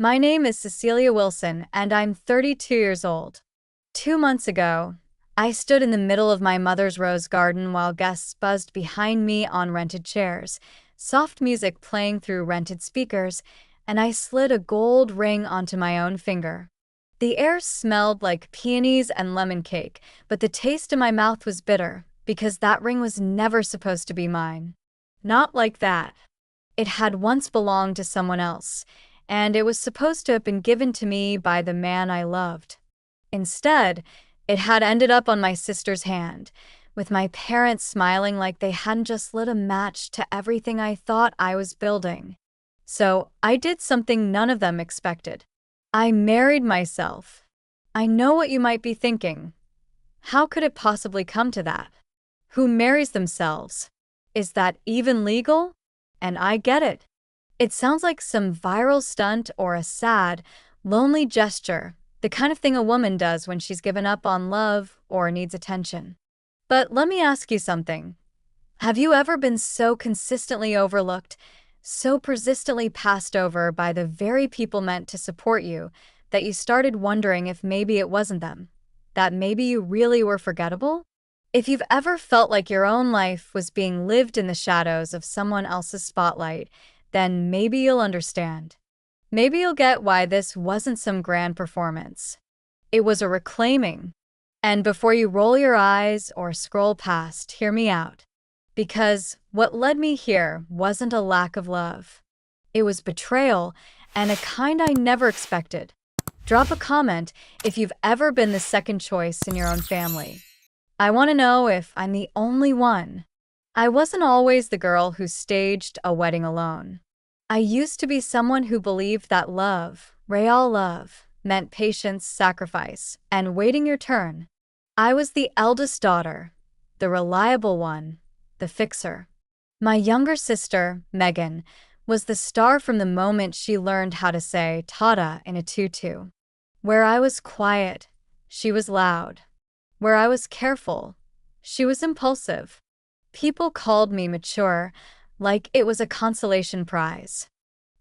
My name is Cecilia Wilson, and I'm 32 years old. 2 months ago, I stood in the middle of my mother's rose garden while guests buzzed behind me on rented chairs, soft music playing through rented speakers, and I slid a gold ring onto my own finger. The air smelled like peonies and lemon cake, but the taste in my mouth was bitter, because that ring was never supposed to be mine. Not like that. It had once belonged to someone else, and it was supposed to have been given to me by the man I loved. Instead, it had ended up on my sister's hand, with my parents smiling like they hadn't just lit a match to everything I thought I was building. So I did something none of them expected. I married myself. I know what you might be thinking. How could it possibly come to that? Who marries themselves? Is that even legal? And I get it. It sounds like some viral stunt or a sad, lonely gesture, the kind of thing a woman does when she's given up on love or needs attention. But let me ask you something. Have you ever been so consistently overlooked, so persistently passed over by the very people meant to support you, that you started wondering if maybe it wasn't them? That maybe you really were forgettable? If you've ever felt like your own life was being lived in the shadows of someone else's spotlight, then maybe you'll understand. Maybe you'll get why this wasn't some grand performance. It was a reclaiming. And before you roll your eyes or scroll past, hear me out. Because what led me here wasn't a lack of love. It was betrayal, and a kind I never expected. Drop a comment if you've ever been the second choice in your own family. I want to know if I'm the only one. I wasn't always the girl who staged a wedding alone. I used to be someone who believed that love, real love, meant patience, sacrifice, and waiting your turn. I was the eldest daughter, the reliable one, the fixer. My younger sister, Megan, was the star from the moment she learned how to say "tada" in a tutu. Where I was quiet, she was loud. Where I was careful, she was impulsive. People called me mature, like it was a consolation prize.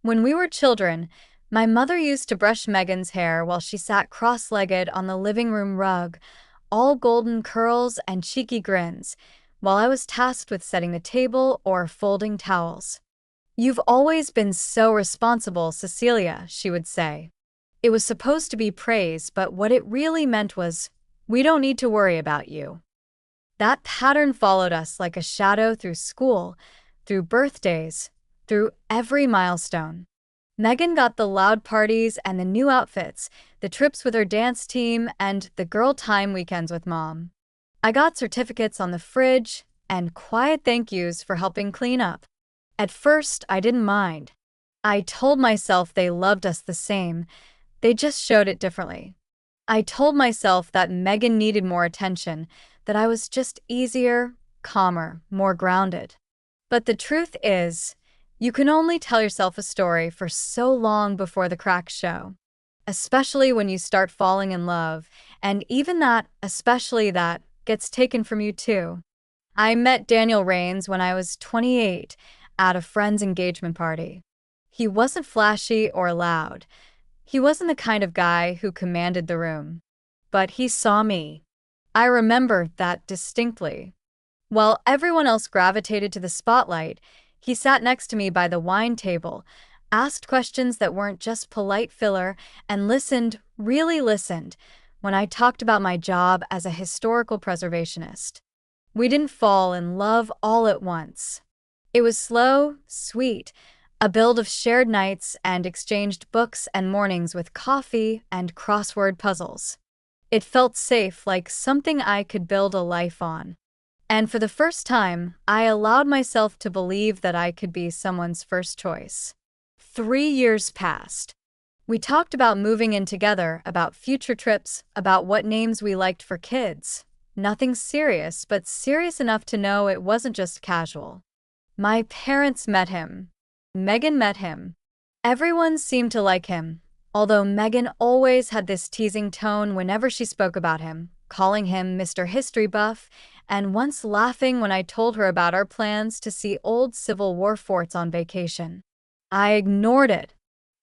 When we were children, my mother used to brush Megan's hair while she sat cross-legged on the living room rug, all golden curls and cheeky grins, while I was tasked with setting the table or folding towels. "You've always been so responsible, Cecilia," she would say. It was supposed to be praise, but what it really meant was, "We don't need to worry about you." That pattern followed us like a shadow through school, through birthdays, through every milestone. Megan got the loud parties and the new outfits, the trips with her dance team, and the girl time weekends with mom. I got certificates on the fridge and quiet thank yous for helping clean up. At first, I didn't mind. I told myself they loved us the same, they just showed it differently. I told myself that Megan needed more attention, that I was just easier, calmer, more grounded. But the truth is, you can only tell yourself a story for so long before the cracks show. Especially when you start falling in love, and even that, especially that, gets taken from you too. I met Daniel Rains when I was 28 at a friend's engagement party. He wasn't flashy or loud. He wasn't the kind of guy who commanded the room. But he saw me. I remember that distinctly. While everyone else gravitated to the spotlight, he sat next to me by the wine table, asked questions that weren't just polite filler, and listened, really listened, when I talked about my job as a historical preservationist. We didn't fall in love all at once. It was slow, sweet, a build of shared nights and exchanged books and mornings with coffee and crossword puzzles. It felt safe, like something I could build a life on. And for the first time, I allowed myself to believe that I could be someone's first choice. 3 years passed. We talked about moving in together, about future trips, about what names we liked for kids. Nothing serious, but serious enough to know it wasn't just casual. My parents met him. Megan met him. Everyone seemed to like him, although Megan always had this teasing tone whenever she spoke about him, calling him Mr. History Buff, and once laughing when I told her about our plans to see old Civil War forts on vacation. I ignored it.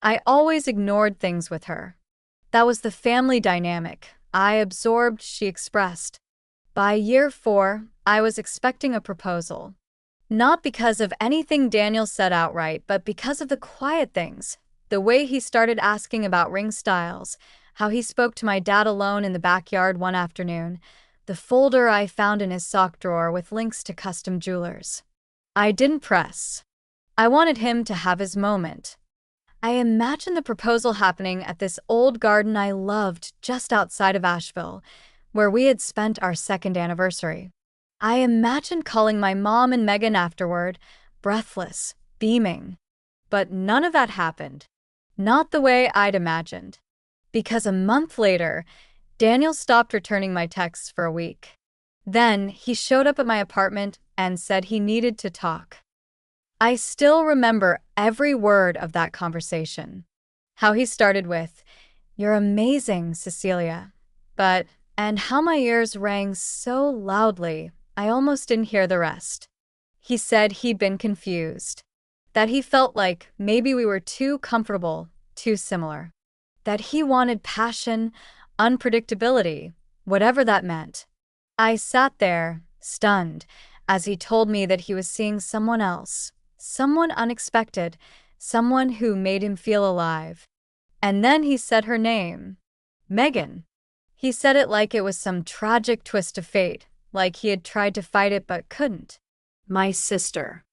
I always ignored things with her. That was the family dynamic. I absorbed, she expressed. By year 4, I was expecting a proposal. Not because of anything Daniel said outright, but because of the quiet things. The way he started asking about ring styles, how he spoke to my dad alone in the backyard one afternoon, the folder I found in his sock drawer with links to custom jewelers. I didn't press. I wanted him to have his moment. I imagined the proposal happening at this old garden I loved just outside of Asheville, where we had spent our second anniversary. I imagined calling my mom and Megan afterward, breathless, beaming. But none of that happened. Not the way I'd imagined. Because a month later, Daniel stopped returning my texts for a week. Then he showed up at my apartment and said he needed to talk. I still remember every word of that conversation. How he started with, "You're amazing, Cecilia," and how my ears rang so loudly, I almost didn't hear the rest. He said he'd been confused, that he felt like maybe we were too comfortable, too similar, that he wanted passion, unpredictability, whatever that meant. I sat there, stunned, as he told me that he was seeing someone else, someone unexpected, someone who made him feel alive. And then he said her name, Megan. He said it like it was some tragic twist of fate, like he had tried to fight it but couldn't. My sister.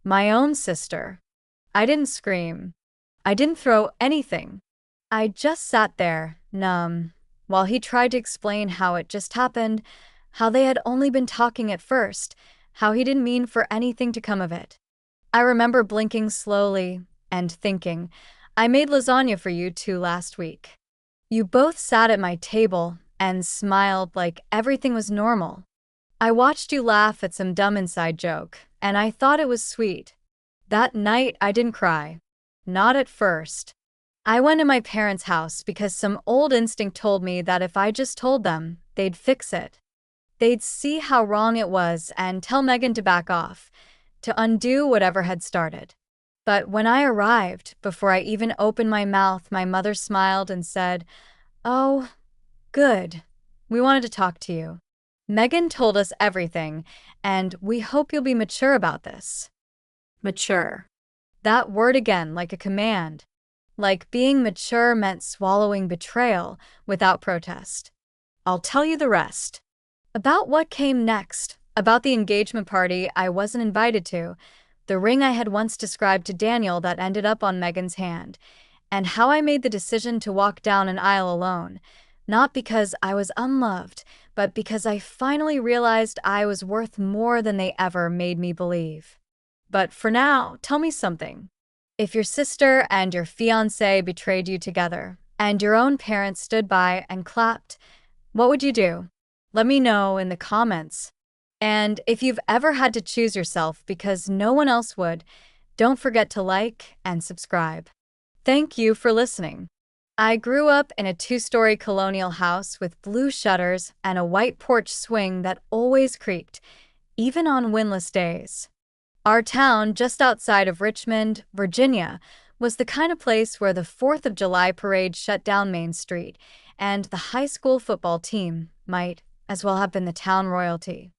My own sister. I didn't scream. I didn't throw anything. I just sat there, numb, while he tried to explain how it just happened, how they had only been talking at first, how he didn't mean for anything to come of it. I remember blinking slowly and thinking, I made lasagna for you two last week. You both sat at my table and smiled like everything was normal. I watched you laugh at some dumb inside joke, and I thought it was sweet. That night, I didn't cry. Not at first. I went to my parents' house because some old instinct told me that if I just told them, they'd fix it. They'd see how wrong it was and tell Megan to back off, to undo whatever had started. But when I arrived, before I even opened my mouth, my mother smiled and said, "Oh, good. We wanted to talk to you. Megan told us everything, and we hope you'll be mature about this." Mature. That word again, like a command. Like being mature meant swallowing betrayal without protest. I'll tell you the rest. About what came next, about the engagement party I wasn't invited to, the ring I had once described to Daniel that ended up on Megan's hand, and how I made the decision to walk down an aisle alone, not because I was unloved, but because I finally realized I was worth more than they ever made me believe. But for now, tell me something. If your sister and your fiancé betrayed you together, and your own parents stood by and clapped, what would you do? Let me know in the comments. And if you've ever had to choose yourself because no one else would, don't forget to like and subscribe. Thank you for listening. I grew up in a 2-story colonial house with blue shutters and a white porch swing that always creaked, even on windless days. Our town, just outside of Richmond, Virginia, was the kind of place where the 4th of July parade shut down Main Street, and the high school football team might as well have been the town royalty.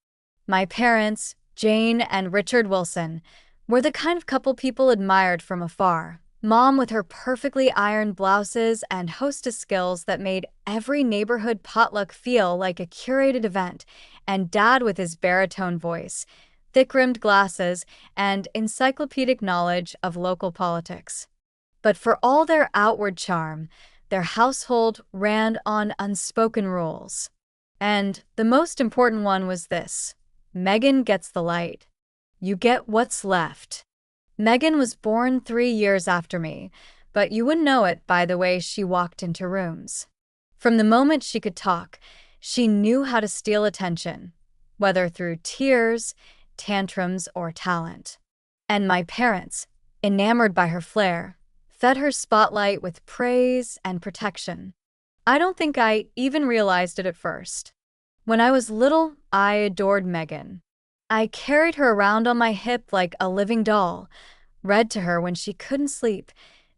My parents, Jane and Richard Wilson, were the kind of couple people admired from afar. Mom with her perfectly ironed blouses and hostess skills that made every neighborhood potluck feel like a curated event, and Dad with his baritone voice, thick-rimmed glasses, and encyclopedic knowledge of local politics. But for all their outward charm, their household ran on unspoken rules. And the most important one was this: Megan gets the light. You get what's left. Megan was born 3 years after me, but you wouldn't know it by the way she walked into rooms. From the moment she could talk, she knew how to steal attention, whether through tears, tantrums, or talent. And my parents, enamored by her flair, fed her spotlight with praise and protection. I don't think I even realized it at first. When I was little, I adored Megan. I carried her around on my hip like a living doll, read to her when she couldn't sleep,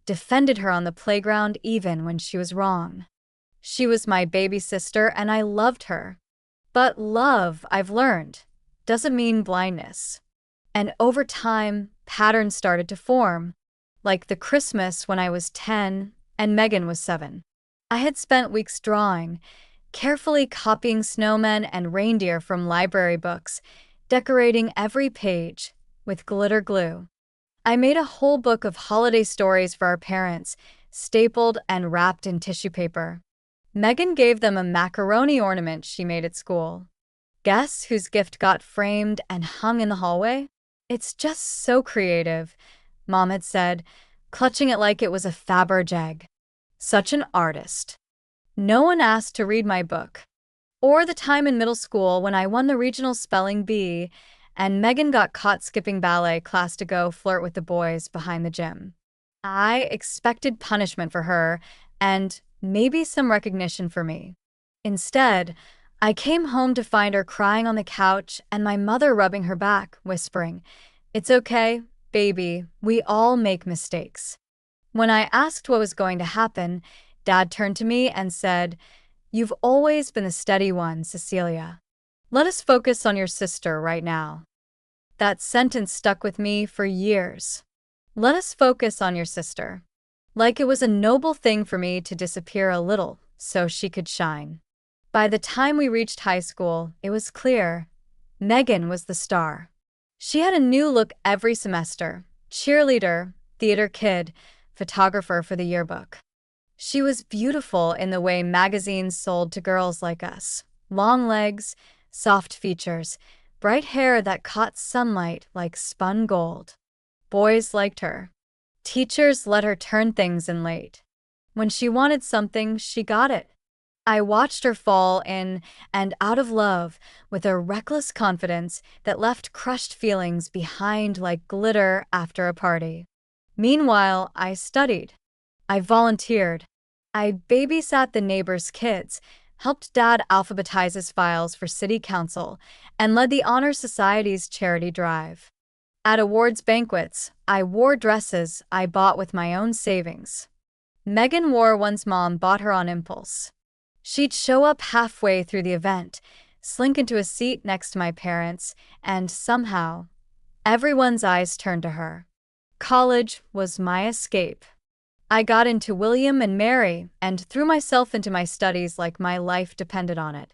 defended her on the playground even when she was wrong. She was my baby sister and I loved her. But love, I've learned, doesn't mean blindness. And over time, patterns started to form, like the Christmas when I was 10 and Megan was 7. I had spent weeks drawing, carefully copying snowmen and reindeer from library books, decorating every page with glitter glue. I made a whole book of holiday stories for our parents, stapled and wrapped in tissue paper. Megan gave them a macaroni ornament she made at school. Guess whose gift got framed and hung in the hallway? It's just so creative, Mom had said, clutching it like it was a Fabergé egg. Such an artist. No one asked to read my book. Or the time in middle school when I won the regional spelling bee and Megan got caught skipping ballet class to go flirt with the boys behind the gym. I expected punishment for her and maybe some recognition for me. Instead, I came home to find her crying on the couch and my mother rubbing her back, whispering, "It's okay, baby, we all make mistakes." When I asked what was going to happen, Dad turned to me and said, "You've always been the steady one, Cecilia. Let us focus on your sister right now." That sentence stuck with me for years. Let us focus on your sister. Like it was a noble thing for me to disappear a little so she could shine. By the time we reached high school, it was clear. Megan was the star. She had a new look every semester: cheerleader, theater kid, photographer for the yearbook. She was beautiful in the way magazines sold to girls like us. Long legs, soft features, bright hair that caught sunlight like spun gold. Boys liked her. Teachers let her turn things in late. When she wanted something, she got it. I watched her fall in and out of love with a reckless confidence that left crushed feelings behind like glitter after a party. Meanwhile, I studied. I volunteered. I babysat the neighbors' kids, helped Dad alphabetize his files for city council, and led the Honor Society's charity drive. At awards banquets, I wore dresses I bought with my own savings. Megan wore ones Mom bought her on impulse. She'd show up halfway through the event, slink into a seat next to my parents, and somehow, everyone's eyes turned to her. College was my escape. I got into William and Mary and threw myself into my studies like my life depended on it.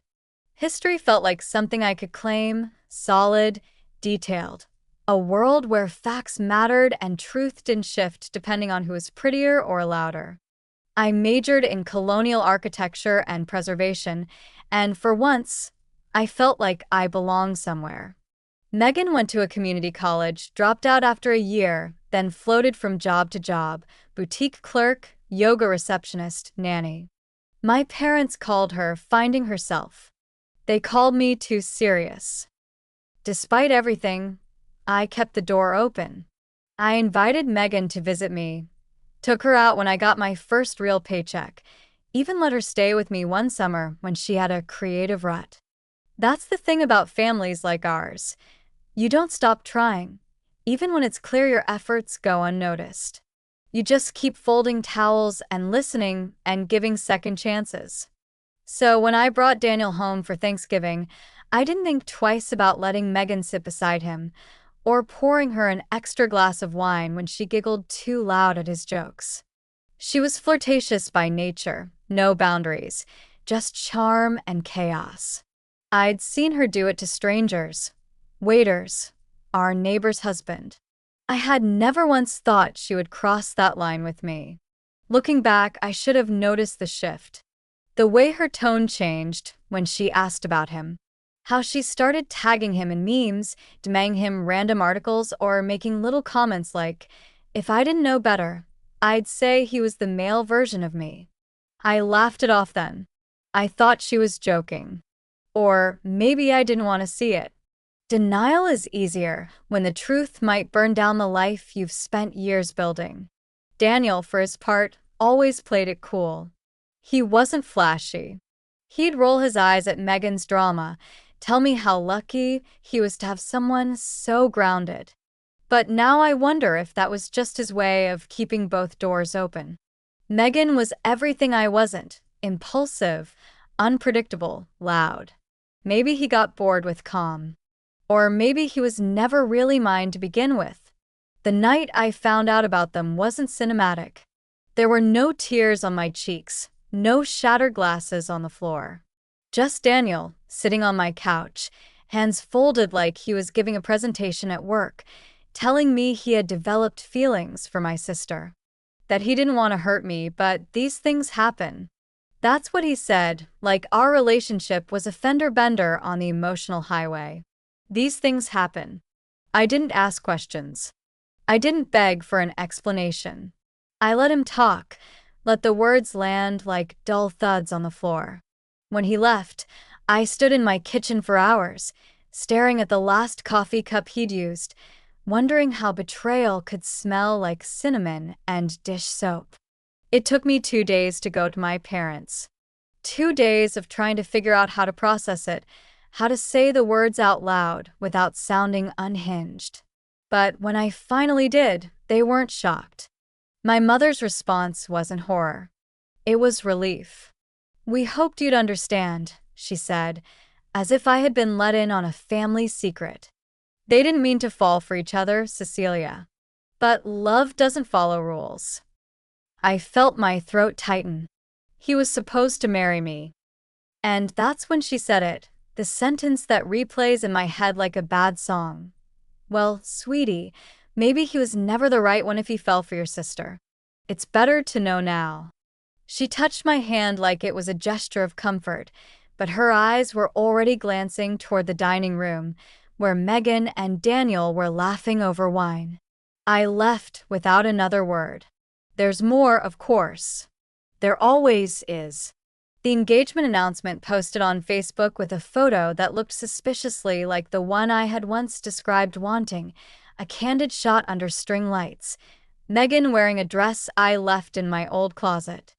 History felt like something I could claim, solid, detailed. A world where facts mattered and truth didn't shift depending on who was prettier or louder. I majored in colonial architecture and preservation, and for once, I felt like I belonged somewhere. Megan went to a community college, dropped out after a year, then floated from job to job: boutique clerk, yoga receptionist, nanny. My parents called her finding herself. They called me too serious. Despite everything, I kept the door open. I invited Megan to visit me, took her out when I got my first real paycheck, even let her stay with me one summer when she had a creative rut. That's the thing about families like ours. You don't stop trying, even when it's clear your efforts go unnoticed. You just keep folding towels and listening and giving second chances. So when I brought Daniel home for Thanksgiving, I didn't think twice about letting Megan sit beside him or pouring her an extra glass of wine when she giggled too loud at his jokes. She was flirtatious by nature, no boundaries, just charm and chaos. I'd seen her do it to strangers, waiters, our neighbor's husband. I had never once thought she would cross that line with me. Looking back, I should have noticed the shift. The way her tone changed when she asked about him. How she started tagging him in memes, demanding him random articles, or making little comments like, "If I didn't know better, I'd say he was the male version of me." I laughed it off then. I thought she was joking. Or maybe I didn't want to see it. Denial is easier when the truth might burn down the life you've spent years building. Daniel, for his part, always played it cool. He wasn't flashy. He'd roll his eyes at Megan's drama, tell me how lucky he was to have someone so grounded. But now I wonder if that was just his way of keeping both doors open. Megan was everything I wasn't: impulsive, unpredictable, loud. Maybe he got bored with calm. Or maybe he was never really mine to begin with. The night I found out about them wasn't cinematic. There were no tears on my cheeks, no shattered glasses on the floor. Just Daniel, sitting on my couch, hands folded like he was giving a presentation at work, telling me he had developed feelings for my sister. That he didn't want to hurt me, but these things happen. That's what he said, like our relationship was a fender bender on the emotional highway. These things happen. I didn't ask questions. I didn't beg for an explanation. I let him talk, let the words land like dull thuds on the floor. When he left, I stood in my kitchen for hours, staring at the last coffee cup he'd used, wondering how betrayal could smell like cinnamon and dish soap. It took me 2 days to go to my parents. 2 days of trying to figure out how to process it, how to say the words out loud without sounding unhinged. But when I finally did, they weren't shocked. My mother's response wasn't horror. It was relief. "We hoped you'd understand," she said, as if I had been let in on a family secret. They didn't mean to fall for each other, Cecilia. But love doesn't follow rules. I felt my throat tighten. He was supposed to marry me. And that's when she said it, the sentence that replays in my head like a bad song. "Well, sweetie, maybe he was never the right one if he fell for your sister. It's better to know now." She touched my hand like it was a gesture of comfort, but her eyes were already glancing toward the dining room, where Megan and Daniel were laughing over wine. I left without another word. There's more, of course. There always is. The engagement announcement posted on Facebook with a photo that looked suspiciously like the one I had once described wanting, a candid shot under string lights, Megan wearing a dress I left in my old closet.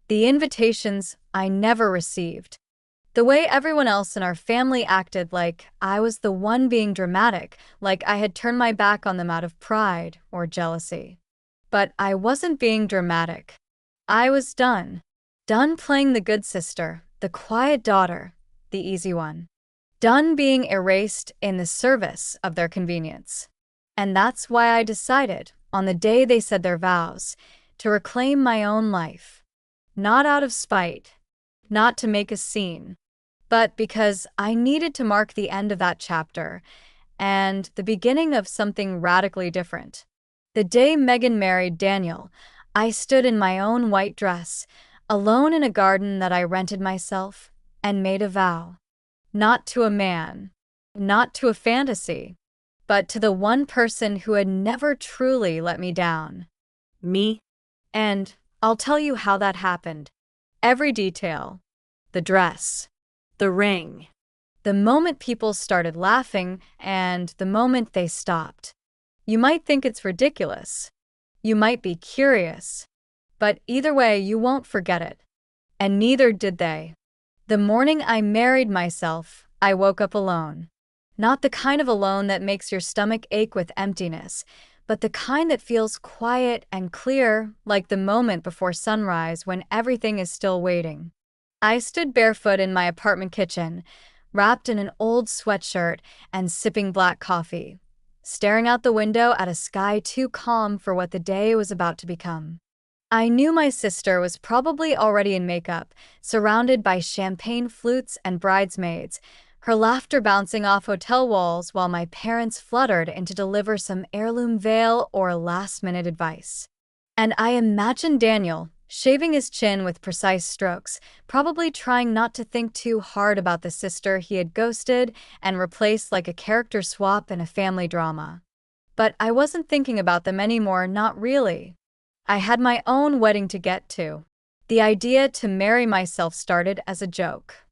The invitations I never received. The way everyone else in our family acted like I was the one being dramatic, like I had turned my back on them out of pride or jealousy. But I wasn't being dramatic. I was done. Done playing the good sister, the quiet daughter, the easy one. Done being erased in the service of their convenience. And that's why I decided, on the day they said their vows, to reclaim my own life. Not out of spite, not to make a scene, but because I needed to mark the end of that chapter and the beginning of something radically different. The day Megan married Daniel, I stood in my own white dress, alone in a garden that I rented myself, and made a vow. Not to a man, not to a fantasy, but to the one person who had never truly let me down. Me. And I'll tell you how that happened. Every detail. The dress. The ring. The moment people started laughing and the moment they stopped. You might think it's ridiculous. You might be curious. But either way, you won't forget it. And neither did they. The morning I married myself, I woke up alone. Not the kind of alone that makes your stomach ache with emptiness, but the kind that feels quiet and clear, like the moment before sunrise when everything is still waiting. I stood barefoot in my apartment kitchen, wrapped in an old sweatshirt and sipping black coffee, staring out the window at a sky too calm for what the day was about to become. I knew my sister was probably already in makeup, surrounded by champagne flutes and bridesmaids, her laughter bouncing off hotel walls while my parents fluttered in to deliver some heirloom veil or last-minute advice. And I imagined Daniel, shaving his chin with precise strokes, probably trying not to think too hard about the sister he had ghosted and replaced like a character swap in a family drama. But I wasn't thinking about them anymore, not really. I had my own wedding to get to. The idea to marry myself started as a joke.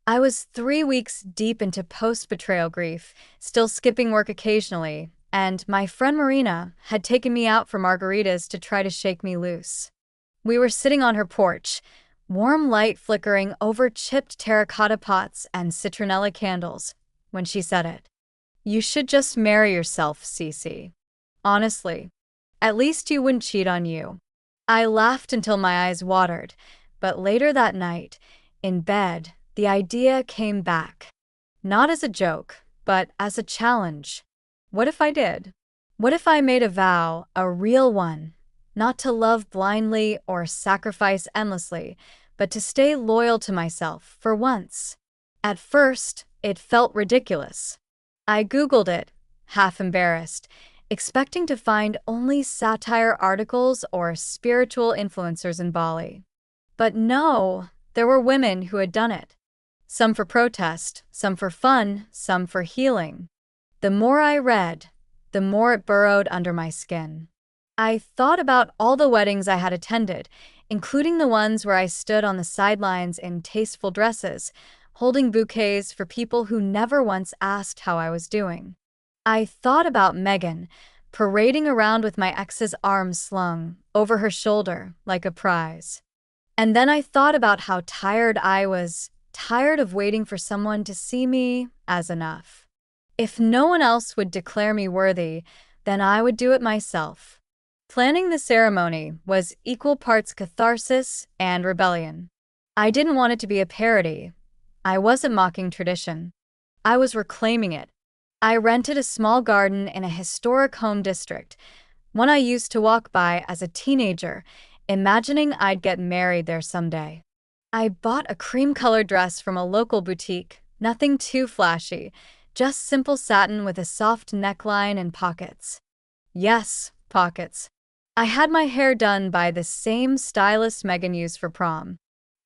I was 3 weeks deep into post-betrayal grief, still skipping work occasionally, and my friend Marina had taken me out for margaritas to try to shake me loose. We were sitting on her porch, warm light flickering over chipped terracotta pots and citronella candles, when she said it. "You should just marry yourself, Cece." Honestly, at least you wouldn't cheat on you. I laughed until my eyes watered, but later that night, in bed, the idea came back. Not as a joke, but as a challenge. What if I did? What if I made a vow, a real one, not to love blindly or sacrifice endlessly, but to stay loyal to myself for once? At first, it felt ridiculous. I Googled it, half embarrassed, expecting to find only satire articles or spiritual influencers in Bali. But no, there were women who had done it. Some for protest, some for fun, some for healing. The more I read, the more it burrowed under my skin. I thought about all the weddings I had attended, including the ones where I stood on the sidelines in tasteful dresses, holding bouquets for people who never once asked how I was doing. I thought about Megan, parading around with my ex's arms slung over her shoulder like a prize. And then I thought about how tired I was, tired of waiting for someone to see me as enough. If no one else would declare me worthy, then I would do it myself. Planning the ceremony was equal parts catharsis and rebellion. I didn't want it to be a parody. I wasn't mocking tradition. I was reclaiming it. I rented a small garden in a historic home district, one I used to walk by as a teenager, imagining I'd get married there someday. I bought a cream-colored dress from a local boutique, nothing too flashy, just simple satin with a soft neckline and pockets. Yes, pockets. I had my hair done by the same stylist Megan used for prom.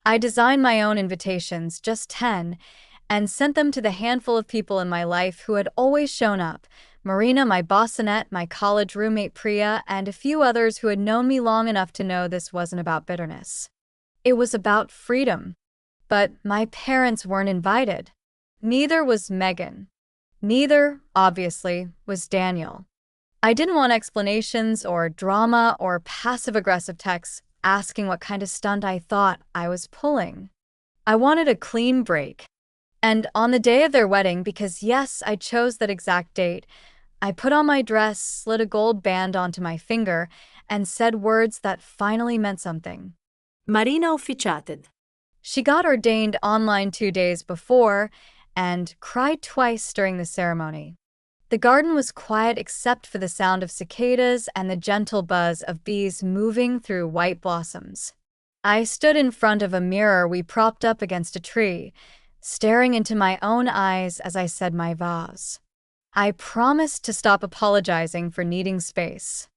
I designed my own invitations, just 10, and sent them to the handful of people in my life who had always shown up: Marina, my bossonette, my college roommate Priya, and a few others who had known me long enough to know this wasn't about bitterness. It was about freedom. But my parents weren't invited. Neither was Megan. Neither, obviously, was Daniel. I didn't want explanations or drama or passive-aggressive texts asking what kind of stunt I thought I was pulling. I wanted a clean break. And on the day of their wedding, because yes, I chose that exact date, I put on my dress, slid a gold band onto my finger, and said words that finally meant something. Marina officiated. She got ordained online 2 days before and cried twice during the ceremony. The garden was quiet except for the sound of cicadas and the gentle buzz of bees moving through white blossoms. I stood in front of a mirror we propped up against a tree, staring into my own eyes as I said my vows. I promised to stop apologizing for needing space,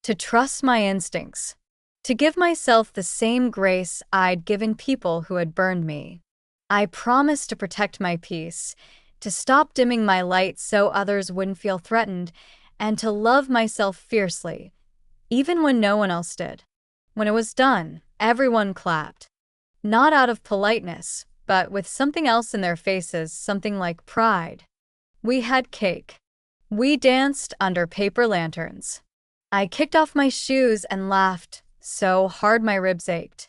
to trust my instincts, to give myself the same grace I'd given people who had burned me. I promised to protect my peace, to stop dimming my light so others wouldn't feel threatened, and to love myself fiercely, even when no one else did. When it was done, everyone clapped. Not out of politeness, but with something else in their faces, something like pride. We had cake. We danced under paper lanterns. I kicked off my shoes and laughed so hard my ribs ached.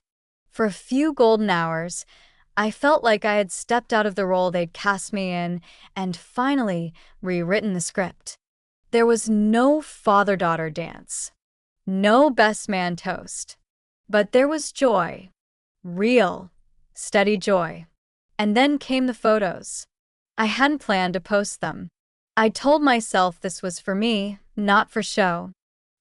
For a few golden hours, I felt like I had stepped out of the role they'd cast me in and finally rewritten the script. There was no father-daughter dance, no best man toast, but there was joy, real, steady joy. And then came the photos. I hadn't planned to post them. I told myself this was for me, not for show.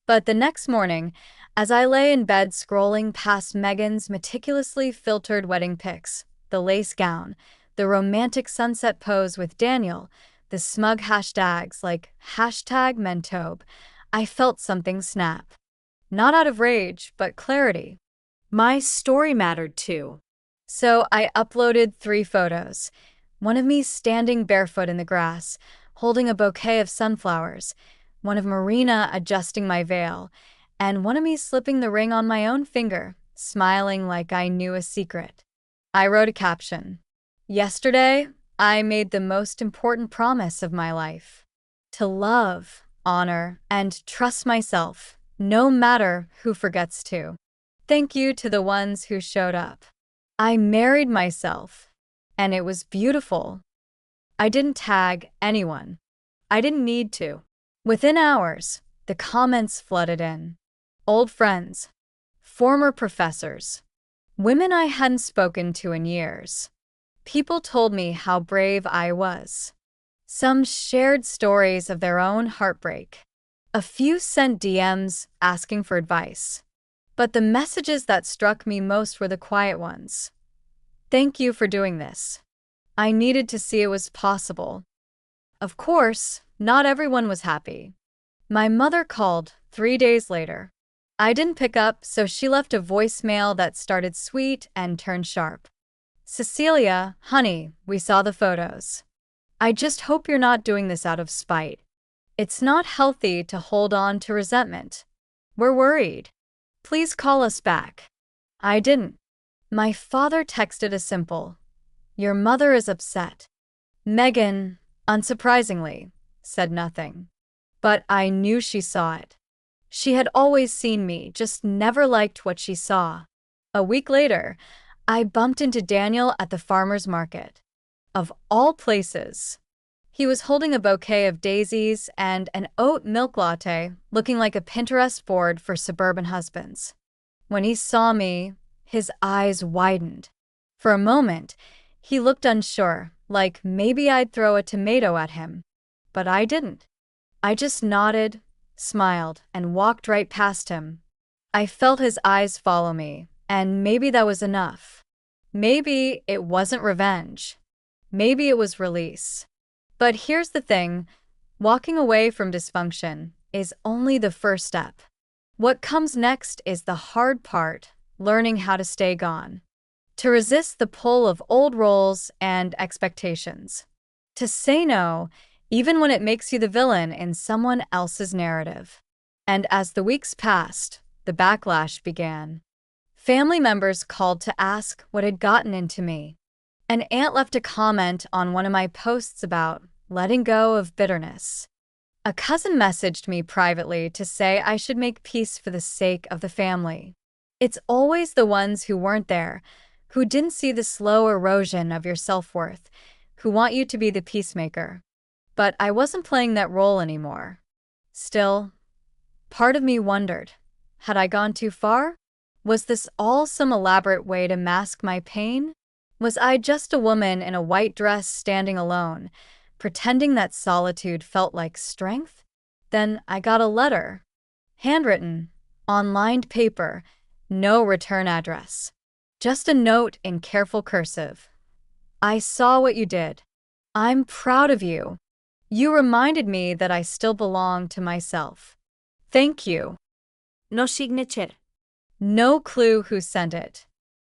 But the next morning, as I lay in bed scrolling past Megan's meticulously filtered wedding pics, the lace gown, the romantic sunset pose with Daniel, the smug hashtags like #Mentobe, I felt something snap. Not out of rage, but clarity. My story mattered too. So I uploaded 3 photos. One of me standing barefoot in the grass, holding a bouquet of sunflowers, one of Marina adjusting my veil, and one of me slipping the ring on my own finger, smiling like I knew a secret. I wrote a caption. Yesterday, I made the most important promise of my life: to love, honor, and trust myself, no matter who forgets to. Thank you to the ones who showed up. I married myself, and it was beautiful. I didn't tag anyone. I didn't need to. Within hours, The comments flooded in. Old friends, former professors, women I hadn't spoken to in years. People told me how brave I was. Some shared stories of their own heartbreak. A few sent DMs asking for advice. But the messages that struck me most were the quiet ones. Thank you for doing this. I needed to see it was possible. Of course, not everyone was happy. My mother called 3 days later. I didn't pick up, so she left a voicemail that started sweet and turned sharp. Cecilia, honey, we saw the photos. I just hope you're not doing this out of spite. It's not healthy to hold on to resentment. We're worried. Please call us back. I didn't. My father texted a simple, "Your mother is upset." Megan, unsurprisingly, said nothing. But I knew she saw it. She had always seen me, just never liked what she saw. A week later, I bumped into Daniel at the farmer's market. Of all places. He was holding a bouquet of daisies and an oat milk latte, looking like a Pinterest board for suburban husbands. When he saw me, his eyes widened. For a moment, he looked unsure, like maybe I'd throw a tomato at him. But I didn't. I just nodded, smiled, and walked right past him. I felt his eyes follow me, and maybe that was enough. Maybe it wasn't revenge. Maybe it was release. But here's the thing, walking away from dysfunction is only the first step. What comes next is the hard part, learning how to stay gone. To resist the pull of old roles and expectations. To say no, even when it makes you the villain in someone else's narrative. And as the weeks passed, the backlash began. Family members called to ask what had gotten into me. An aunt left a comment on one of my posts about letting go of bitterness. A cousin messaged me privately to say I should make peace for the sake of the family. It's always the ones who weren't there, who didn't see the slow erosion of your self-worth, who want you to be the peacemaker. But I wasn't playing that role anymore. Still, part of me wondered, had I gone too far? Was this all some elaborate way to mask my pain? Was I just a woman in a white dress standing alone, pretending that solitude felt like strength? Then I got a letter. Handwritten, on lined paper, no return address. Just a note in careful cursive. I saw what you did. I'm proud of you. You reminded me that I still belong to myself. Thank you. No signature. No clue who sent it.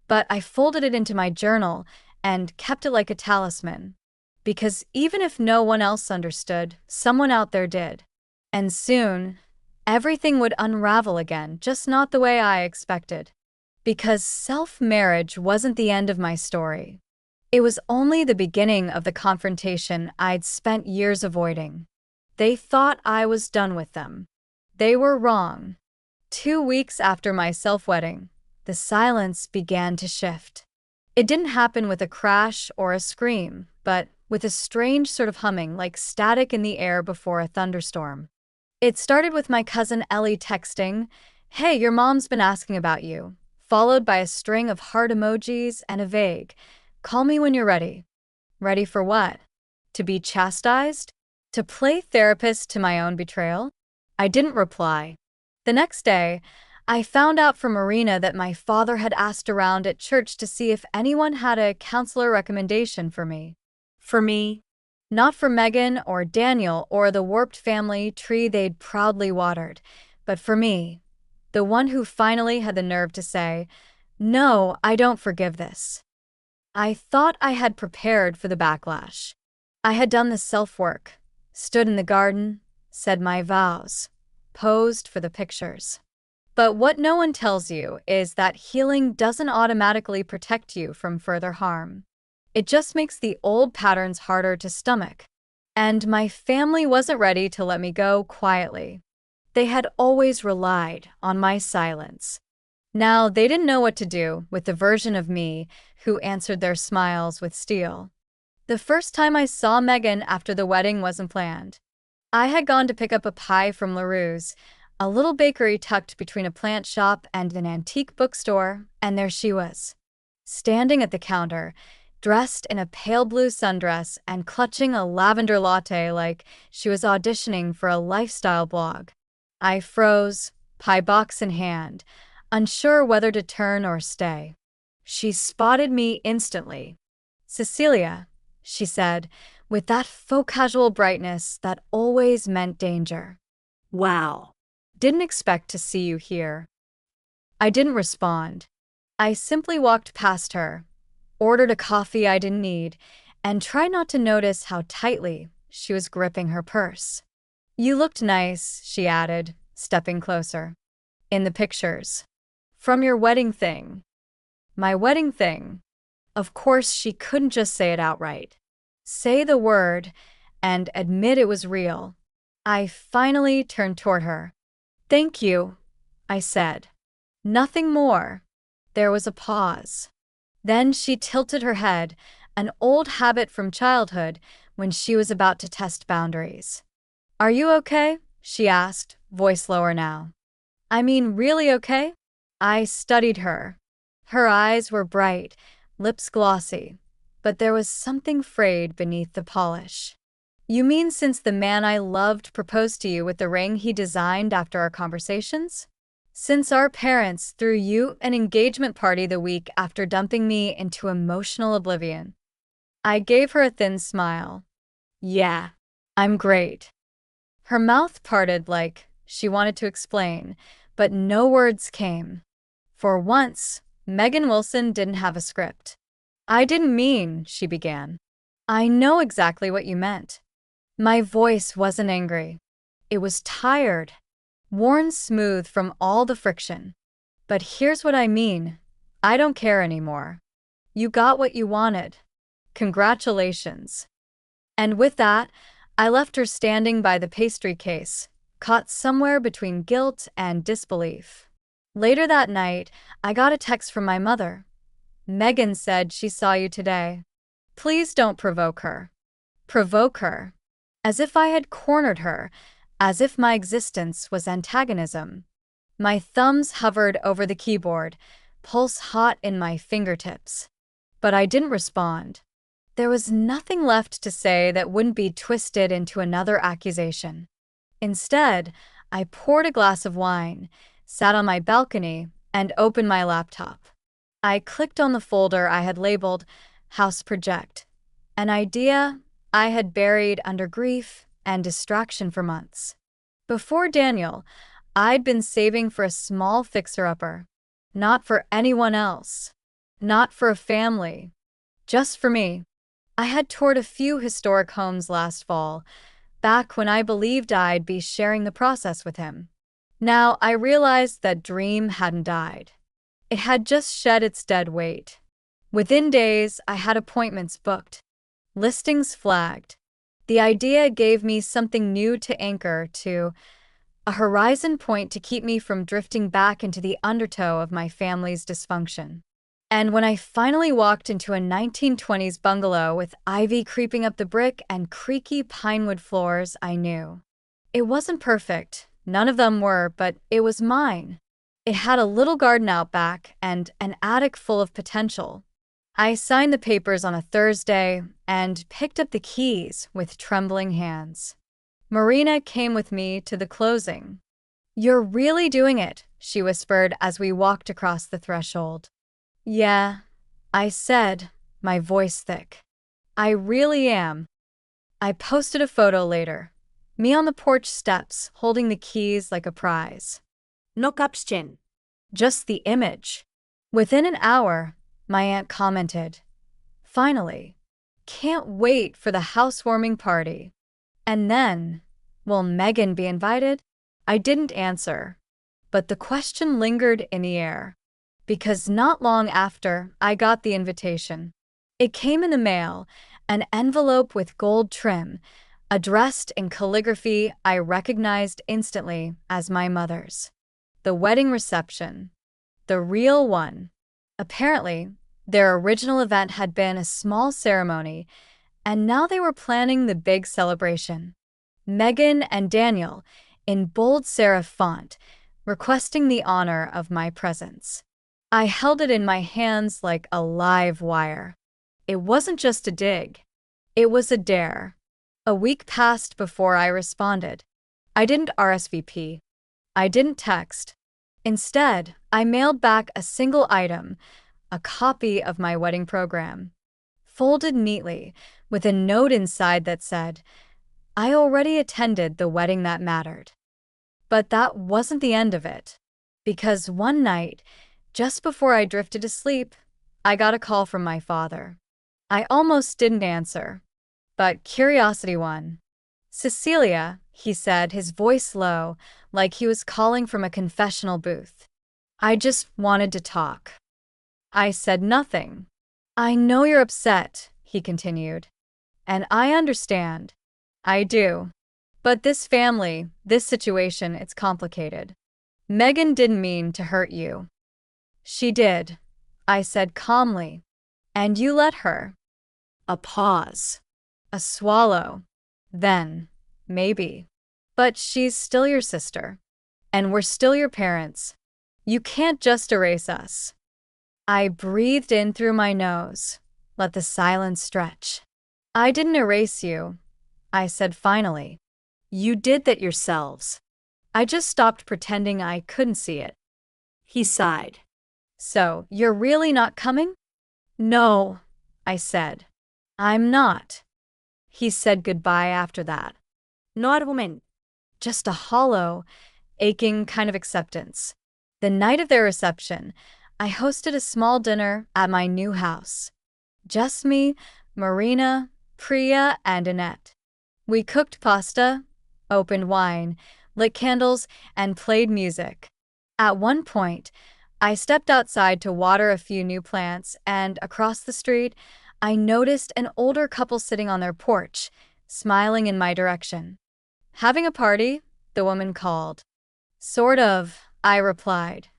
But I folded it into my journal and kept it like a talisman. Because even if no one else understood, someone out there did. And soon, everything would unravel again, just not the way I expected. Because self-marriage wasn't the end of my story. It was only the beginning of the confrontation I'd spent years avoiding. They thought I was done with them. They were wrong. 2 weeks after my self-wedding, the silence began to shift. It didn't happen with a crash or a scream, but with a strange sort of humming like static in the air before a thunderstorm. It started with my cousin Ellie texting, "Hey, your mom's been asking about you," followed by a string of heart emojis and a vague, "Call me when you're ready." Ready for what? To be chastised? To play therapist to my own betrayal? I didn't reply. The next day, I found out from Marina that my father had asked around at church to see if anyone had a counselor recommendation for me. For me. Not for Megan or Daniel or the warped family tree they'd proudly watered, but for me, the one who finally had the nerve to say, "No, I don't forgive this." I thought I had prepared for the backlash. I had done the self-work, stood in the garden, said my vows, posed for the pictures. But what no one tells you is that healing doesn't automatically protect you from further harm. It just makes the old patterns harder to stomach. And my family wasn't ready to let me go quietly. They had always relied on my silence. Now they didn't know what to do with the version of me who answered their smiles with steel. The first time I saw Megan after the wedding wasn't planned. I had gone to pick up a pie from LaRue's, a little bakery tucked between a plant shop and an antique bookstore, and there she was, standing at the counter, dressed in a pale blue sundress and clutching a lavender latte like she was auditioning for a lifestyle blog. I froze, pie box in hand, unsure whether to turn or stay. She spotted me instantly. "Cecilia," she said, with that faux casual brightness that always meant danger. Wow. "Didn't expect to see you here." I didn't respond. I simply walked past her, ordered a coffee I didn't need, and tried not to notice how tightly she was gripping her purse. "You looked nice," she added, stepping closer. "In the pictures. From your wedding thing." My wedding thing. Of course, she couldn't just say it outright. Say the word and admit it was real. I finally turned toward her. "Thank you," I said. "Nothing more." There was a pause. Then she tilted her head, an old habit from childhood when she was about to test boundaries. "Are you okay?" she asked, voice lower now. "I mean, really okay?" I studied her. Her eyes were bright, lips glossy, but there was something frayed beneath the polish. "You mean since the man I loved proposed to you with the ring he designed after our conversations? Since our parents threw you an engagement party the week after dumping me into emotional oblivion?" I gave her a thin smile. "Yeah, I'm great." Her mouth parted like she wanted to explain, but no words came. For once, Megan Wilson didn't have a script. "I didn't mean," she began. "I know exactly what you meant." My voice wasn't angry. It was tired, worn smooth from all the friction. "But here's what I mean. I don't care anymore. You got what you wanted. Congratulations." And with that, I left her standing by the pastry case, caught somewhere between guilt and disbelief. Later that night, I got a text from my mother. "Megan said she saw you today. Please don't provoke her." Provoke her. As if I had cornered her, as if my existence was antagonism. My thumbs hovered over the keyboard, pulse hot in my fingertips. But I didn't respond. There was nothing left to say that wouldn't be twisted into another accusation. Instead, I poured a glass of wine, sat on my balcony, and opened my laptop. I clicked on the folder I had labeled House Project, an idea I had buried under grief and distraction for months. Before Daniel, I'd been saving for a small fixer-upper. Not for anyone else. Not for a family. Just for me. I had toured a few historic homes last fall, back when I believed I'd be sharing the process with him. Now I realized that dream hadn't died. It had just shed its dead weight. Within days, I had appointments booked, listings flagged. The idea gave me something new to anchor to, a horizon point to keep me from drifting back into the undertow of my family's dysfunction. And when I finally walked into a 1920s bungalow with ivy creeping up the brick and creaky pinewood floors, I knew. It wasn't perfect, none of them were, but it was mine. It had a little garden out back and an attic full of potential. I signed the papers on a Thursday and picked up the keys with trembling hands. Marina came with me to the closing. "You're really doing it," she whispered as we walked across the threshold. "Yeah," I said, my voice thick. "I really am." I posted a photo later. Me on the porch steps, holding the keys like a prize. No caption. Just the image. Within an hour, my aunt commented, "Finally. Can't wait for the housewarming party." And then, will Megan be invited? I didn't answer. But the question lingered in the air. Because not long after, I got the invitation. It came in the mail, an envelope with gold trim, addressed in calligraphy I recognized instantly as my mother's. The wedding reception. The real one. Apparently, their original event had been a small ceremony, and now they were planning the big celebration. Megan and Daniel, in bold serif font, requesting the honor of my presence. I held it in my hands like a live wire. It wasn't just a dig. It was a dare. A week passed before I responded. I didn't RSVP. I didn't text. Instead, I mailed back a single item, a copy of my wedding program, folded neatly, with a note inside that said, "I already attended the wedding that mattered." But that wasn't the end of it. Because one night, just before I drifted to sleep, I got a call from my father. I almost didn't answer, but curiosity won. "Cecilia," he said, his voice low, like he was calling from a confessional booth. "I just wanted to talk." I said nothing. "I know you're upset," he continued. "And I understand. I do. But this family, this situation, it's complicated. Megan didn't mean to hurt you." "She did," I said calmly. "And you let her." A pause. A swallow. Then, maybe. "But she's still your sister. And we're still your parents. You can't just erase us." I breathed in through my nose, let the silence stretch. "I didn't erase you," I said finally. "You did that yourselves. I just stopped pretending I couldn't see it." He sighed. "So, you're really not coming?" "No," I said. "I'm not." He said goodbye after that. No argument. Just a hollow, aching kind of acceptance. The night of their reception, I hosted a small dinner at my new house. Just me, Marina, Priya, and Annette. We cooked pasta, opened wine, lit candles, and played music. At one point, I stepped outside to water a few new plants, and across the street, I noticed an older couple sitting on their porch, smiling in my direction. "Having a party?" the woman called. "Sort of," I replied,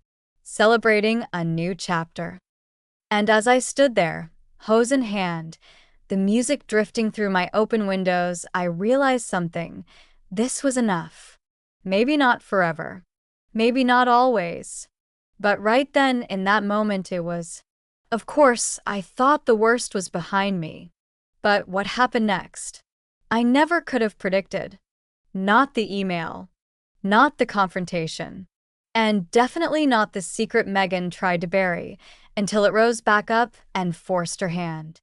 celebrating a new chapter. And as I stood there, hose in hand, the music drifting through my open windows, I realized something. This was enough. Maybe not forever. Maybe not always. But right then, in that moment, it was. Of course, I thought the worst was behind me. But what happened next? I never could have predicted. Not the email. Not the confrontation. And definitely not the secret Megan tried to bury, until it rose back up and forced her hand.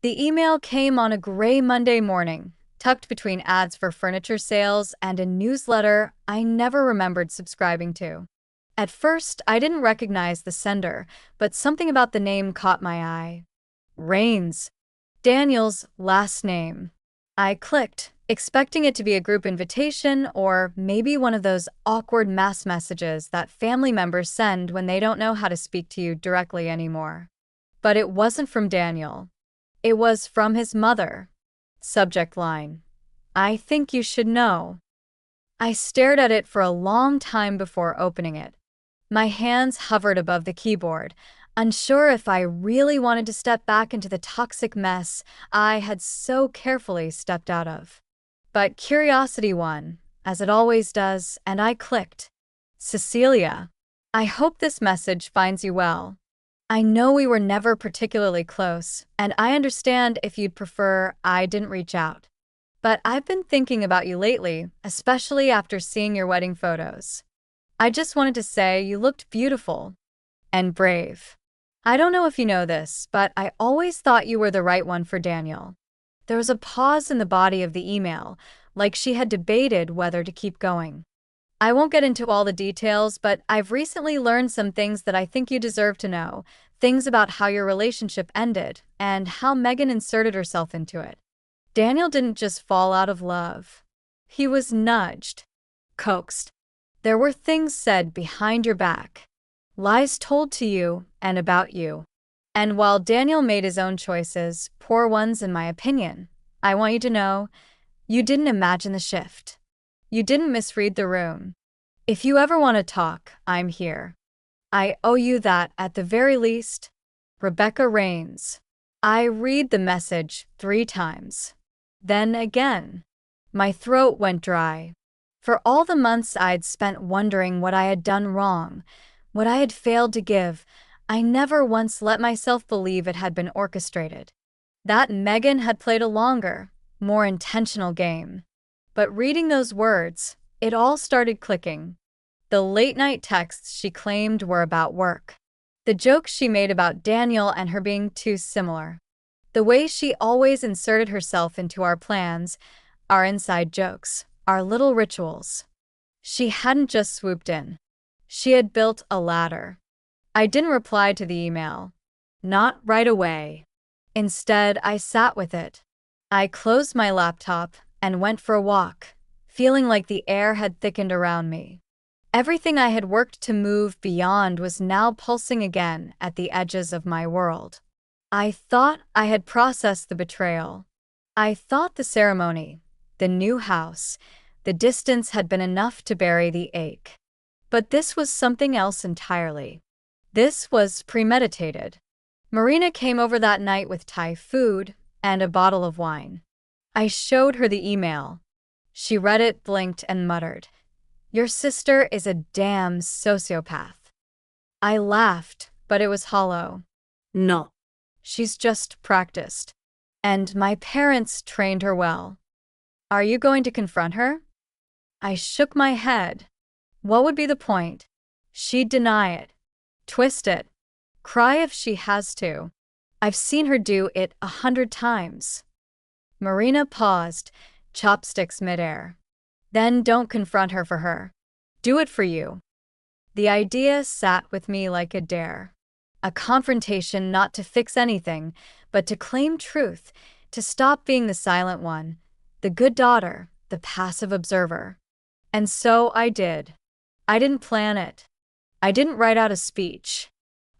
The email came on a gray Monday morning, tucked between ads for furniture sales and a newsletter I never remembered subscribing to. At first, I didn't recognize the sender, but something about the name caught my eye. Rains. Daniel's last name. I clicked, expecting it to be a group invitation or maybe one of those awkward mass messages that family members send when they don't know how to speak to you directly anymore. But it wasn't from Daniel. It was from his mother. Subject line: "I think you should know." I stared at it for a long time before opening it. My hands hovered above the keyboard, unsure if I really wanted to step back into the toxic mess I had so carefully stepped out of. But curiosity won, as it always does, and I clicked. "Cecilia, I hope this message finds you well. I know we were never particularly close, and I understand if you'd prefer I didn't reach out. But I've been thinking about you lately, especially after seeing your wedding photos. I just wanted to say you looked beautiful and brave. I don't know if you know this, but I always thought you were the right one for Daniel." There was a pause in the body of the email, like she had debated whether to keep going. "I won't get into all the details, but I've recently learned some things that I think you deserve to know, things about how your relationship ended and how Megan inserted herself into it. Daniel didn't just fall out of love. He was nudged, coaxed. There were things said behind your back, lies told to you and about you. And while Daniel made his own choices, poor ones in my opinion, I want you to know, you didn't imagine the shift. You didn't misread the room. If you ever want to talk, I'm here. I owe you that at the very least. Rebecca Rains." I read the message 3 times. Then again. My throat went dry. For all the months I'd spent wondering what I had done wrong, what I had failed to give, I never once let myself believe it had been orchestrated. That Megan had played a longer, more intentional game. But reading those words, it all started clicking. The late-night texts she claimed were about work. The jokes she made about Daniel and her being too similar. The way she always inserted herself into our plans, our inside jokes, our little rituals. She hadn't just swooped in. She had built a ladder. I didn't reply to the email. Not right away. Instead, I sat with it. I closed my laptop and went for a walk, feeling like the air had thickened around me. Everything I had worked to move beyond was now pulsing again at the edges of my world. I thought I had processed the betrayal. I thought the ceremony, the new house, the distance had been enough to bury the ache. But this was something else entirely. This was premeditated. Marina came over that night with Thai food and a bottle of wine. I showed her the email. She read it, blinked, and muttered, "Your sister is a damn sociopath." I laughed, but it was hollow. No. She's just practiced. And my parents trained her well. Are you going to confront her? I shook my head. What would be the point? She'd deny it, twist it, cry if she has to. I've seen her do it 100 times. Marina paused, chopsticks midair. Then don't confront her for her. Do it for you. The idea sat with me like a dare. A confrontation not to fix anything, but to claim truth, to stop being the silent one, the good daughter, the passive observer. And so I did. I didn't plan it. I didn't write out a speech.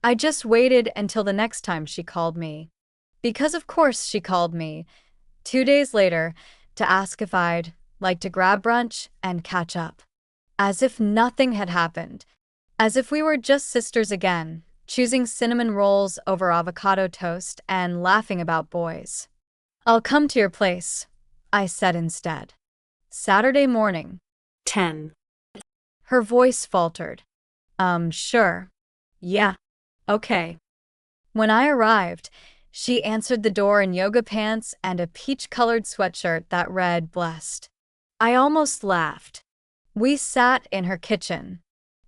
I just waited until the next time she called me. Because of course she called me, 2 days later, to ask if I'd like to grab brunch and catch up. As if nothing had happened. As if we were just sisters again, choosing cinnamon rolls over avocado toast and laughing about boys. I'll come to your place, I said instead. Saturday morning. 10. Her voice faltered. Sure. Yeah. Okay. When I arrived, she answered the door in yoga pants and a peach-colored sweatshirt that read blessed. I almost laughed. We sat in her kitchen.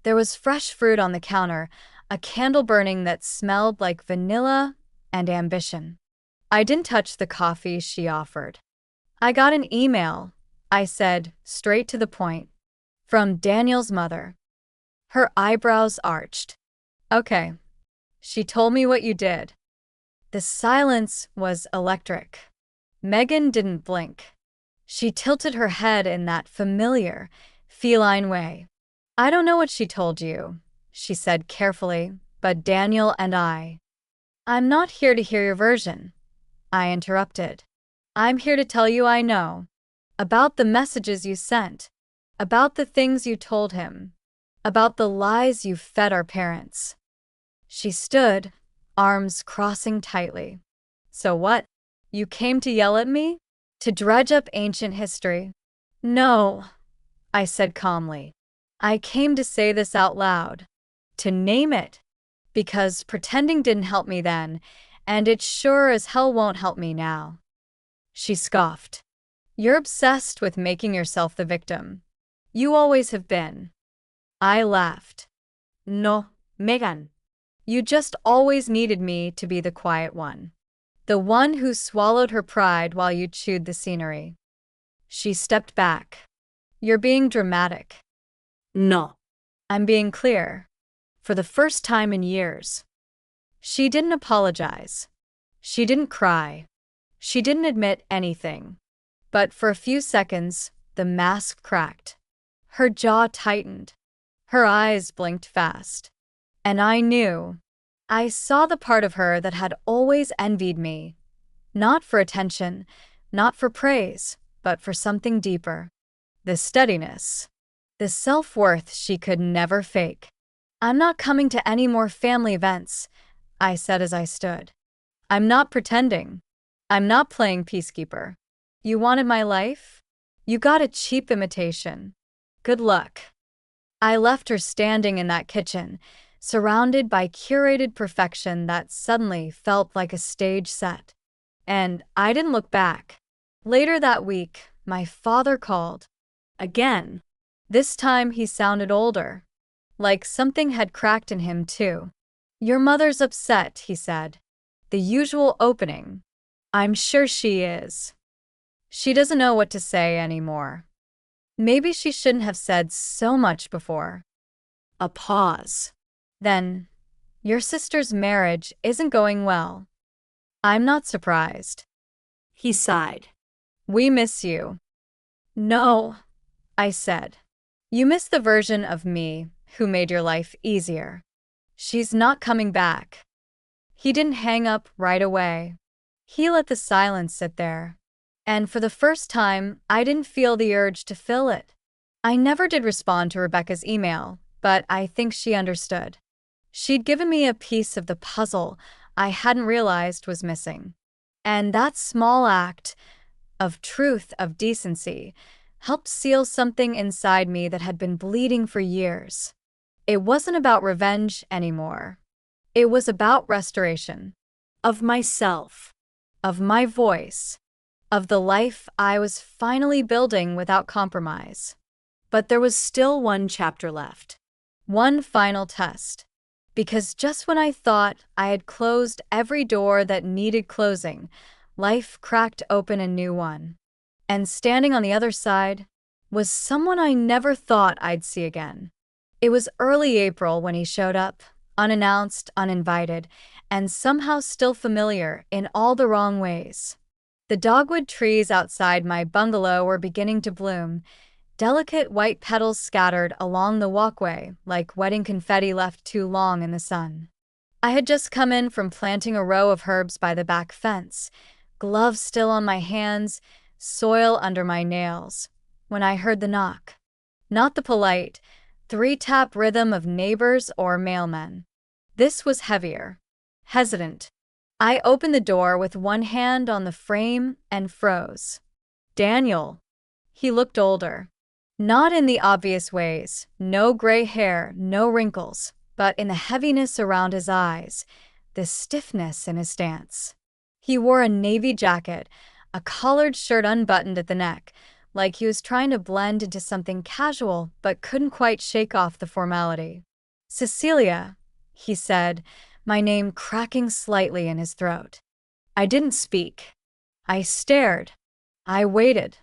There was fresh fruit on the counter, a candle burning that smelled like vanilla and ambition. I didn't touch the coffee she offered. I got an email, I said, straight to the point. From Daniel's mother. Her eyebrows arched. Okay. She told me what you did. The silence was electric. Megan didn't blink. She tilted her head in that familiar, feline way. I don't know what she told you, she said carefully, but Daniel and I'm not here to hear your version, I interrupted. I'm here to tell you I know. About the messages you sent. About the things you told him. About the lies you fed our parents. She stood, arms crossing tightly. So what? You came to yell at me? To dredge up ancient history? No, I said calmly. I came to say this out loud. To name it. Because pretending didn't help me then, and it sure as hell won't help me now. She scoffed. You're obsessed with making yourself the victim. You always have been. I laughed. No, Megan. You just always needed me to be the quiet one. The one who swallowed her pride while you chewed the scenery. She stepped back. You're being dramatic. No. I'm being clear. For the first time in years. She didn't apologize. She didn't cry. She didn't admit anything. But for a few seconds, the mask cracked. Her jaw tightened. Her eyes blinked fast. And I knew. I saw the part of her that had always envied me. Not for attention, not for praise, but for something deeper. The steadiness. The self-worth she could never fake. I'm not coming to any more family events, I said as I stood. I'm not pretending. I'm not playing peacekeeper. You wanted my life? You got a cheap imitation. Good luck. I left her standing in that kitchen, surrounded by curated perfection that suddenly felt like a stage set. And I didn't look back. Later that week, my father called. Again. This time he sounded older. Like something had cracked in him too. Your mother's upset, he said. The usual opening. I'm sure she is. She doesn't know what to say anymore. Maybe she shouldn't have said so much before. A pause. Then, your sister's marriage isn't going well. I'm not surprised. He sighed. We miss you. No, I said. You miss the version of me who made your life easier. She's not coming back. He didn't hang up right away. He let the silence sit there. And for the first time, I didn't feel the urge to fill it. I never did respond to Rebecca's email, but I think she understood. She'd given me a piece of the puzzle I hadn't realized was missing. And that small act of truth, of decency, helped seal something inside me that had been bleeding for years. It wasn't about revenge anymore. It was about restoration. Of myself. Of my voice. Of the life I was finally building without compromise. But there was still one chapter left. One final test. Because just when I thought I had closed every door that needed closing, life cracked open a new one. And standing on the other side was someone I never thought I'd see again. It was early April when he showed up, unannounced, uninvited, and somehow still familiar in all the wrong ways. The dogwood trees outside my bungalow were beginning to bloom, delicate white petals scattered along the walkway like wedding confetti left too long in the sun. I had just come in from planting a row of herbs by the back fence, gloves still on my hands, soil under my nails, when I heard the knock. Not the polite, three-tap rhythm of neighbors or mailmen. This was heavier. Hesitant. I opened the door with one hand on the frame and froze. Daniel. He looked older. Not in the obvious ways, no gray hair, no wrinkles, but in the heaviness around his eyes, the stiffness in his stance. He wore a navy jacket, a collared shirt unbuttoned at the neck, like he was trying to blend into something casual but couldn't quite shake off the formality. Cecilia, he said, my name cracking slightly in his throat. I didn't speak. I stared. I waited.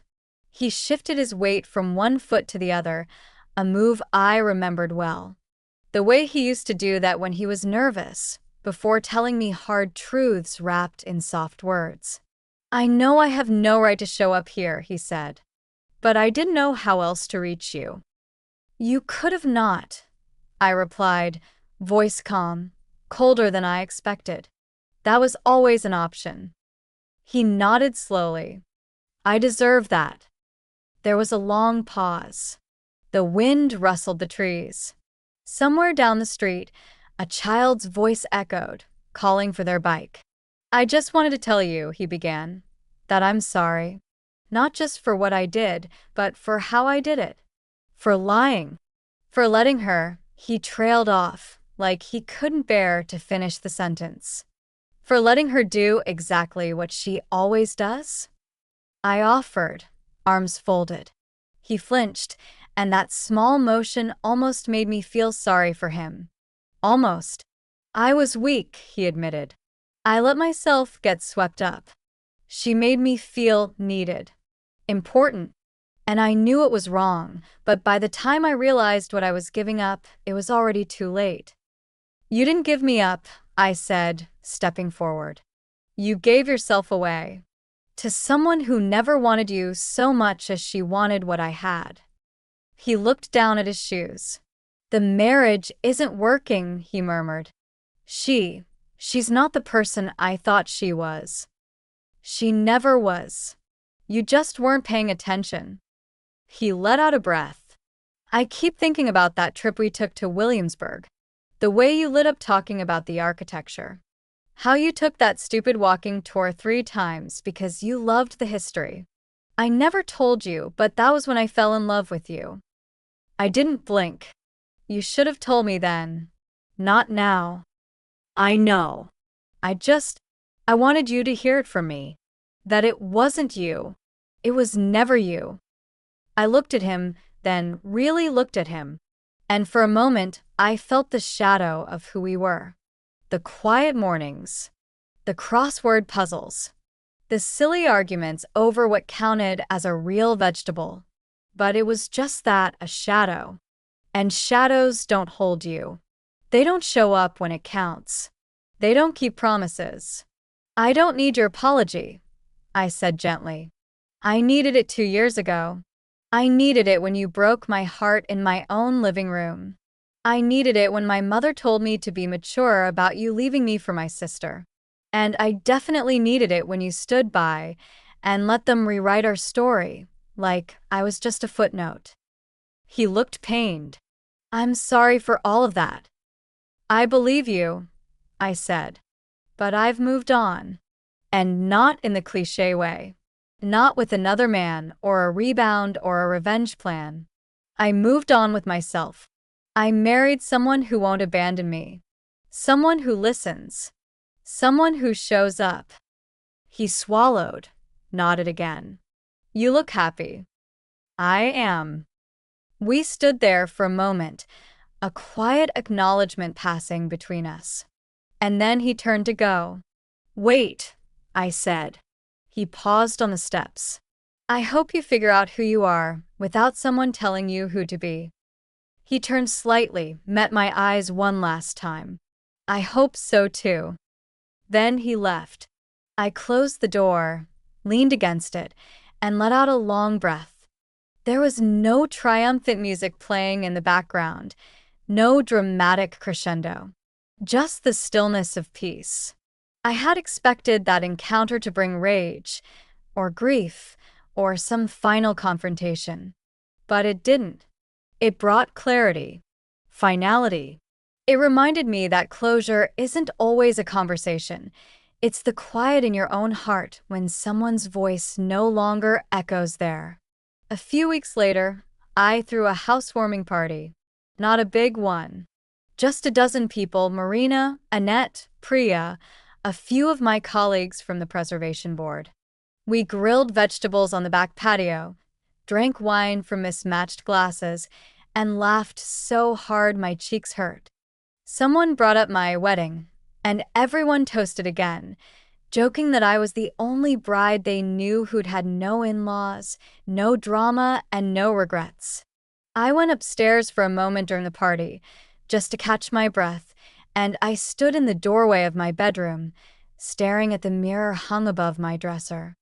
He shifted his weight from one foot to the other, a move I remembered well. The way he used to do that when he was nervous, before telling me hard truths wrapped in soft words. I know I have no right to show up here, he said. But I didn't know how else to reach you. You could have not, I replied, voice calm, colder than I expected. That was always an option. He nodded slowly. I deserve that. There was a long pause. The wind rustled the trees. Somewhere down the street, a child's voice echoed, calling for their bike. I just wanted to tell you, he began, that I'm sorry. Not just for what I did, but for how I did it. For lying. For letting her, he trailed off, like he couldn't bear to finish the sentence. For letting her do exactly what she always does? I offered, arms folded. He flinched, and that small motion almost made me feel sorry for him. Almost. I was weak, he admitted. I let myself get swept up. She made me feel needed. Important. And I knew it was wrong, but by the time I realized what I was giving up, it was already too late. You didn't give me up, I said, stepping forward. You gave yourself away. To someone who never wanted you so much as she wanted what I had. He looked down at his shoes. The marriage isn't working, he murmured. She's not the person I thought she was. She never was. You just weren't paying attention. He let out a breath. I keep thinking about that trip we took to Williamsburg. The way you lit up talking about the architecture. How you took that stupid walking tour 3 times because you loved the history. I never told you, but that was when I fell in love with you. I didn't blink. You should have told me then. Not now. I know. I just, I wanted you to hear it from me. That it wasn't you. It was never you. I looked at him, then really looked at him. And for a moment, I felt the shadow of who we were. The quiet mornings. The crossword puzzles. The silly arguments over what counted as a real vegetable. But it was just that, a shadow. And shadows don't hold you. They don't show up when it counts. They don't keep promises. I don't need your apology, I said gently. I needed it 2 years ago. I needed it when you broke my heart in my own living room. I needed it when my mother told me to be mature about you leaving me for my sister. And I definitely needed it when you stood by and let them rewrite our story, like I was just a footnote. He looked pained. I'm sorry for all of that. I believe you, I said. But I've moved on. And not in the cliché way. Not with another man or a rebound or a revenge plan. I moved on with myself. I married someone who won't abandon me. Someone who listens. Someone who shows up. He swallowed, nodded again. You look happy. I am. We stood there for a moment, a quiet acknowledgement passing between us. And then he turned to go. Wait, I said. He paused on the steps. I hope you figure out who you are without someone telling you who to be. He turned slightly, met my eyes one last time. I hope so too. Then he left. I closed the door, leaned against it, and let out a long breath. There was no triumphant music playing in the background, no dramatic crescendo, just the stillness of peace. I had expected that encounter to bring rage, or grief, or some final confrontation. But it didn't. It brought clarity, finality. It reminded me that closure isn't always a conversation. It's the quiet in your own heart when someone's voice no longer echoes there. A few weeks later, I threw a housewarming party. Not a big one. Just a dozen people: Marina, Annette, Priya, a few of my colleagues from the preservation board. We grilled vegetables on the back patio, drank wine from mismatched glasses, and laughed so hard my cheeks hurt. Someone brought up my wedding, and everyone toasted again, joking that I was the only bride they knew who'd had no in-laws, no drama, and no regrets. I went upstairs for a moment during the party, just to catch my breath, and I stood in the doorway of my bedroom, staring at the mirror hung above my dresser.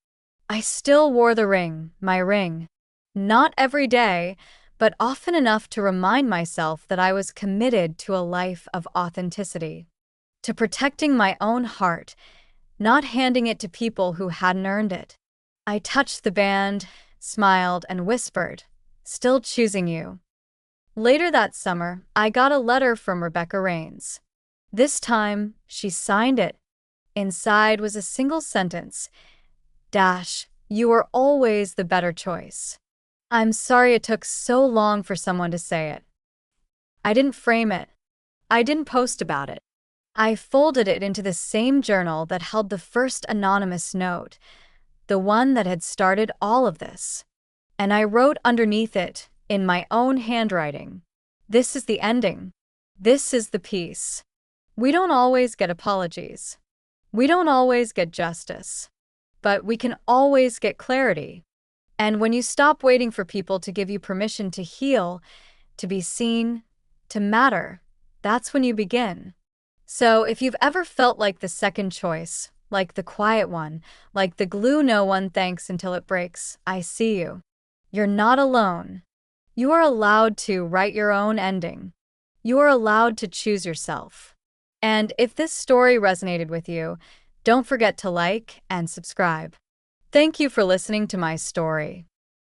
I still wore the ring, my ring. Not every day, but often enough to remind myself that I was committed to a life of authenticity, to protecting my own heart, not handing it to people who hadn't earned it. I touched the band, smiled, and whispered, "Still choosing you." Later that summer, I got a letter from Rebecca Rains. This time, she signed it. Inside was a single sentence: "You were always the better choice." I'm sorry it took so long for someone to say it. I didn't frame it. I didn't post about it. I folded it into the same journal that held the first anonymous note, the one that had started all of this. And I wrote underneath it, in my own handwriting, "This is the ending. This is the peace." We don't always get apologies. We don't always get justice. But we can always get clarity. And when you stop waiting for people to give you permission to heal, to be seen, to matter, that's when you begin. So if you've ever felt like the second choice, like the quiet one, like the glue no one thanks until it breaks, I see you. You're not alone. You are allowed to write your own ending. You are allowed to choose yourself. And if this story resonated with you, don't forget to like and subscribe. Thank you for listening to my story.